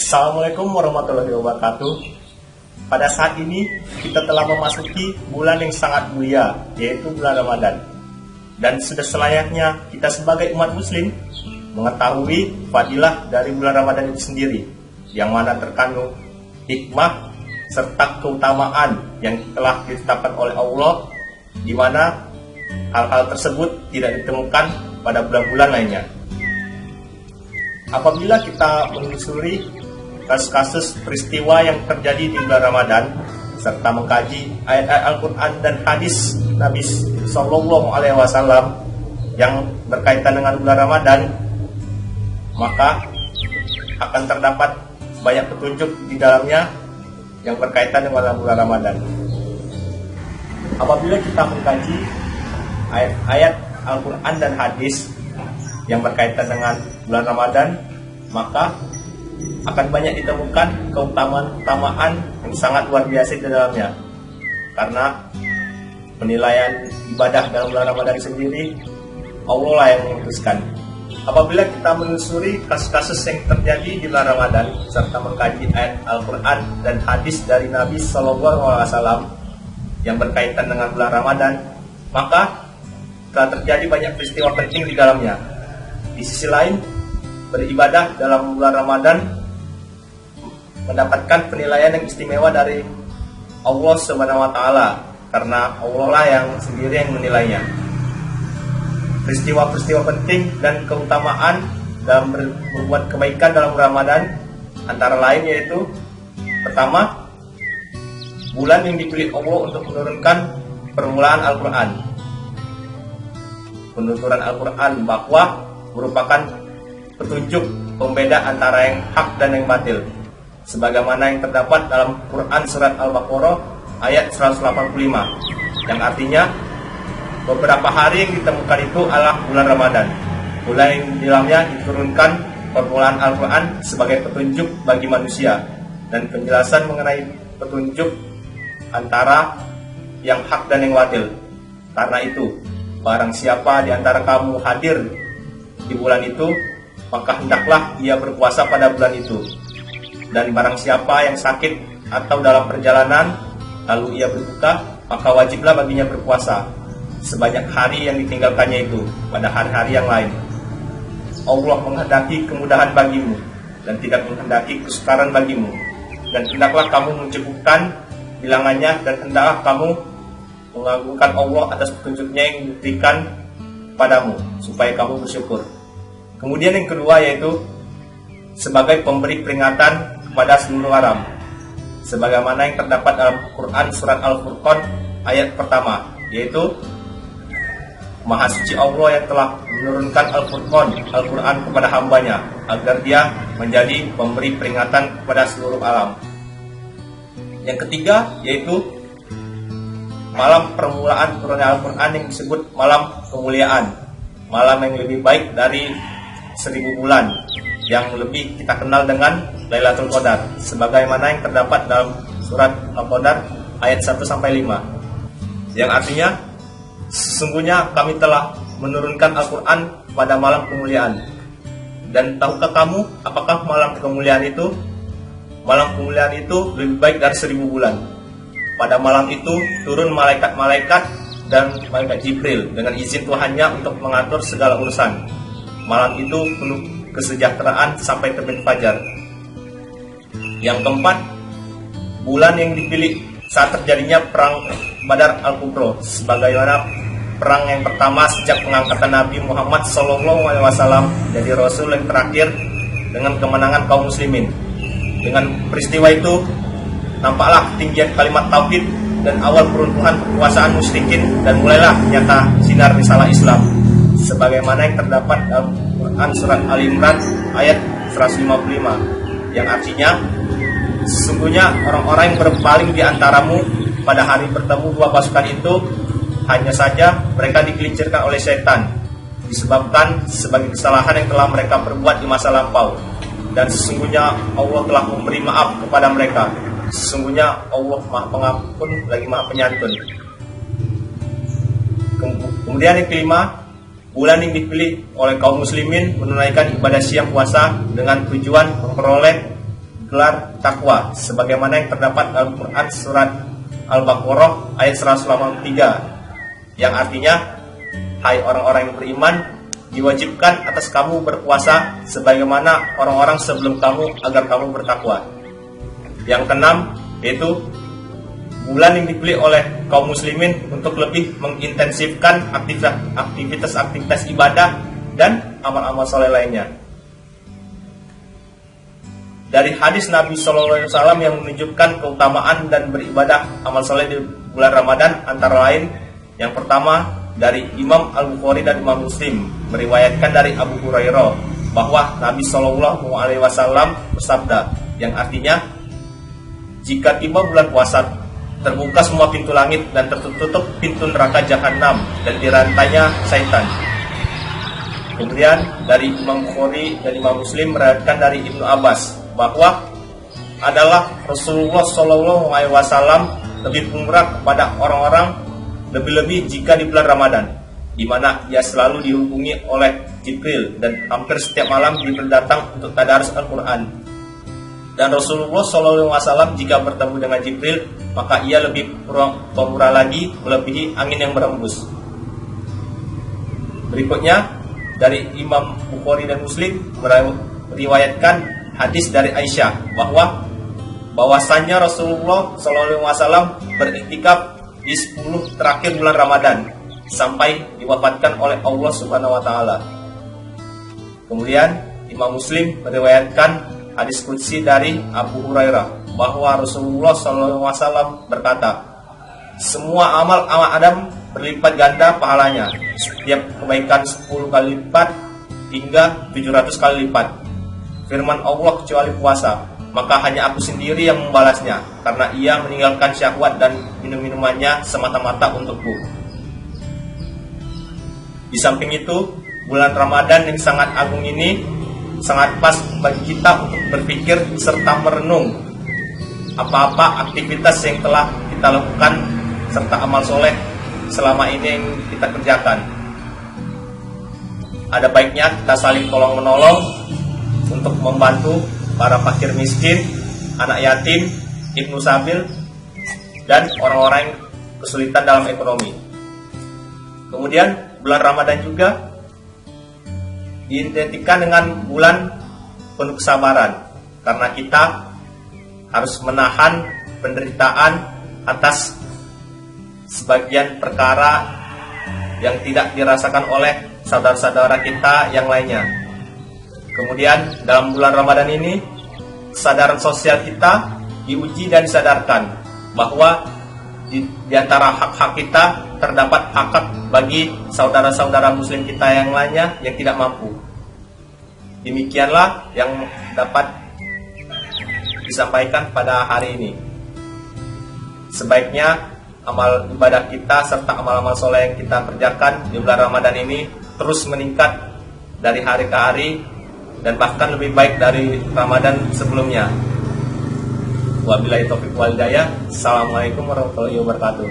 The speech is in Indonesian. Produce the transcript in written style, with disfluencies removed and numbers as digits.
Assalamualaikum warahmatullahi wabarakatuh. Pada saat ini kita telah memasuki bulan yang sangat mulia, yaitu bulan Ramadan. Dan sudah selayaknya kita sebagai umat muslim mengetahui fadilah dari bulan Ramadan itu sendiri, yang mana terkandung hikmah serta keutamaan yang telah ditetapkan oleh Allah, di mana hal-hal tersebut tidak ditemukan pada bulan-bulan lainnya. Apabila kita menelusuri kasus-kasus peristiwa yang terjadi di bulan Ramadan, serta mengkaji ayat-ayat Al-Quran dan hadis Nabi Sallallahu Alaihi Wasallam yang berkaitan dengan bulan Ramadan, maka akan terdapat banyak petunjuk di dalamnya yang berkaitan dengan bulan Ramadan. Apabila kita mengkaji ayat-ayat Al-Quran dan hadis yang berkaitan dengan bulan Ramadan, maka akan banyak ditemukan keutamaan yang sangat luar biasa di dalamnya. Karena penilaian ibadah dalam bulan Ramadan sendiri Allah lah yang memutuskan. Apabila kita menelusuri kasus-kasus yang terjadi di bulan Ramadan serta mengkaji ayat Al-Quran dan hadis dari Nabi Sallallahu Alaihi Wasallam yang berkaitan dengan bulan Ramadan, maka telah terjadi banyak peristiwa penting di dalamnya. Di sisi lain, beribadah dalam bulan Ramadan mendapatkan penilaian yang istimewa dari Allah Subhanahu wa Ta'ala, karena Allah lah yang sendiri yang menilainya. Peristiwa-peristiwa penting dan keutamaan dalam berbuat kebaikan dalam Ramadan antara lain yaitu: pertama, bulan yang dipilih Allah untuk menurunkan permulaan Al-Quran. Penuturan Al-Quran bahwa merupakan petunjuk pembeda antara yang hak dan yang batil, sebagaimana yang terdapat dalam Quran Surat Al-Baqarah ayat 185, yang artinya beberapa hari yang ditemukan itu adalah bulan Ramadan, bulan yang di dalamnya diturunkan permulaan Al-Quran sebagai petunjuk bagi manusia dan penjelasan mengenai petunjuk antara yang hak dan yang batil. Karena itu, barang siapa di antara kamu hadir di bulan itu, maka hendaklah ia berpuasa pada bulan itu. Dan barang siapa yang sakit atau dalam perjalanan lalu ia berbuka, maka wajiblah baginya berpuasa sebanyak hari yang ditinggalkannya itu pada hari-hari yang lain. Allah menghendaki kemudahan bagimu dan tidak menghendaki kesukaran bagimu. Dan hendaklah kamu mencukupkan bilangannya, dan hendaklah kamu mengagungkan Allah atas petunjuknya yang diberikan padamu, supaya kamu bersyukur. Kemudian yang kedua yaitu sebagai pemberi peringatan kepada seluruh alam, sebagaimana yang terdapat dalam Quran Surat Al-Furqan ayat pertama, yaitu: Maha suci Allah yang telah menurunkan Al-Quran kepada hambanya, agar dia menjadi pemberi peringatan kepada seluruh alam. Yang ketiga yaitu malam permulaan turunnya Al-Quran yang disebut malam kemuliaan, malam yang lebih baik dari 1000 bulan, yang lebih kita kenal dengan Lailatul Qadar, sebagaimana yang terdapat dalam surat Al-Qadar ayat 1-5, yang artinya sesungguhnya kami telah menurunkan Al-Quran pada malam kemuliaan. Dan tahukah kamu apakah malam kemuliaan itu? Malam kemuliaan itu lebih baik dari 1000 bulan. Pada malam itu turun malaikat-malaikat dan malaikat Jibril dengan izin Tuhannya untuk mengatur segala urusan. Malam itu penuh kesejahteraan sampai terbit fajar. Yang keempat, bulan yang dipilih saat terjadinya perang Badar Al-Kubra, sebagaimana perang yang pertama sejak pengangkatan Nabi Muhammad SAW jadi Rasul yang terakhir dengan kemenangan kaum muslimin. Dengan peristiwa itu nampaklah ketinggian kalimat tauhid dan awal peruntuhan kekuasaan musyrikin, dan mulailah nyata sinar risalah Islam, sebagaimana yang terdapat dalam Quran Surat Al-Imran ayat 155, yang artinya sesungguhnya orang-orang yang berpaling di antaramu pada hari bertemu dua pasukan itu, hanya saja mereka digelincirkan oleh setan disebabkan sebagai kesalahan yang telah mereka perbuat di masa lampau, dan sesungguhnya Allah telah memberi maaf kepada mereka. Sesungguhnya Allah Maha Pengampun lagi Maha Penyantun. Kemudian yang kelima, bulan yang dipilih oleh kaum muslimin menunaikan ibadah siang puasa dengan tujuan memperoleh gelar takwa sebagaimana yang terdapat dalam Quran surat Al-Baqarah ayat 183 yang artinya, hai orang-orang yang beriman, diwajibkan atas kamu berpuasa sebagaimana orang-orang sebelum kamu agar kamu bertakwa. Yang keenam yaitu bulan yang dipilih oleh kaum muslimin untuk lebih mengintensifkan aktivitas ibadah dan amal-amal soleh lainnya. Dari hadis Nabi SAW yang menunjukkan keutamaan dan beribadah amal soleh di bulan Ramadan antara lain, yang pertama dari Imam Al-Bukhari dan Imam Muslim meriwayatkan dari Abu Hurairah bahwa Nabi SAW bersabda, yang artinya, jika tiba bulan puasa, terbuka semua pintu langit dan tertutup pintu neraka Jahannam dan dirantainya syaitan. Kemudian dari Imam Bukhari dan Imam Muslim meriwayatkan dari Ibnu Abbas bahwa adalah Rasulullah SAW lebih pemurah kepada orang-orang, lebih-lebih jika di bulan Ramadan, di mana ia selalu dihubungi oleh Jibril dan hampir setiap malam Jibril datang untuk tadarus Al-Quran. Dan Rasulullah SAW jika bertemu dengan Jibril, maka ia lebih pemurah lagi, melebihi angin yang berembus. Berikutnya dari Imam Bukhari dan Muslim meriwayatkan hadis dari Aisyah bahwasannya Rasulullah SAW beriktikaf di 10 terakhir bulan Ramadan sampai diwafatkan oleh Allah Subhanahu wa taala. Kemudian Imam Muslim meriwayatkan hadis qudsi dari Abu Hurairah bahwa Rasulullah SAW berkata, semua amal Adam berlipat ganda pahalanya, setiap kebaikan 10 kali lipat hingga 700 kali lipat. Firman Allah kecuali puasa, maka hanya aku sendiri yang membalasnya, karena ia meninggalkan syahwat dan minum-minumannya semata-mata untukku. Di samping itu, bulan Ramadan yang sangat agung ini sangat pas bagi kita untuk berpikir serta merenung apa-apa aktivitas yang telah kita lakukan serta amal soleh selama ini yang kita kerjakan. Ada baiknya kita saling tolong-menolong untuk membantu para fakir miskin, anak yatim, ibnu sabil, dan orang-orang yang kesulitan dalam ekonomi. Kemudian bulan Ramadan juga diidentikan dengan bulan penuh kesabaran, karena kita harus menahan penderitaan atas sebagian perkara yang tidak dirasakan oleh saudara-saudara kita yang lainnya. Kemudian dalam bulan Ramadan ini, kesadaran sosial kita diuji dan disadarkan bahwa di antara hak-hak kita terdapat hak bagi saudara-saudara muslim kita yang lainnya yang tidak mampu. Demikianlah yang dapat disampaikan pada hari ini. Sebaiknya amal ibadah kita serta amal-amal soleh yang kita kerjakan di bulan Ramadan ini terus meningkat dari hari ke hari, dan bahkan lebih baik dari Ramadan sebelumnya. Wabillahi taufiq wal hidayah. Assalamualaikum warahmatullahi wabarakatuh.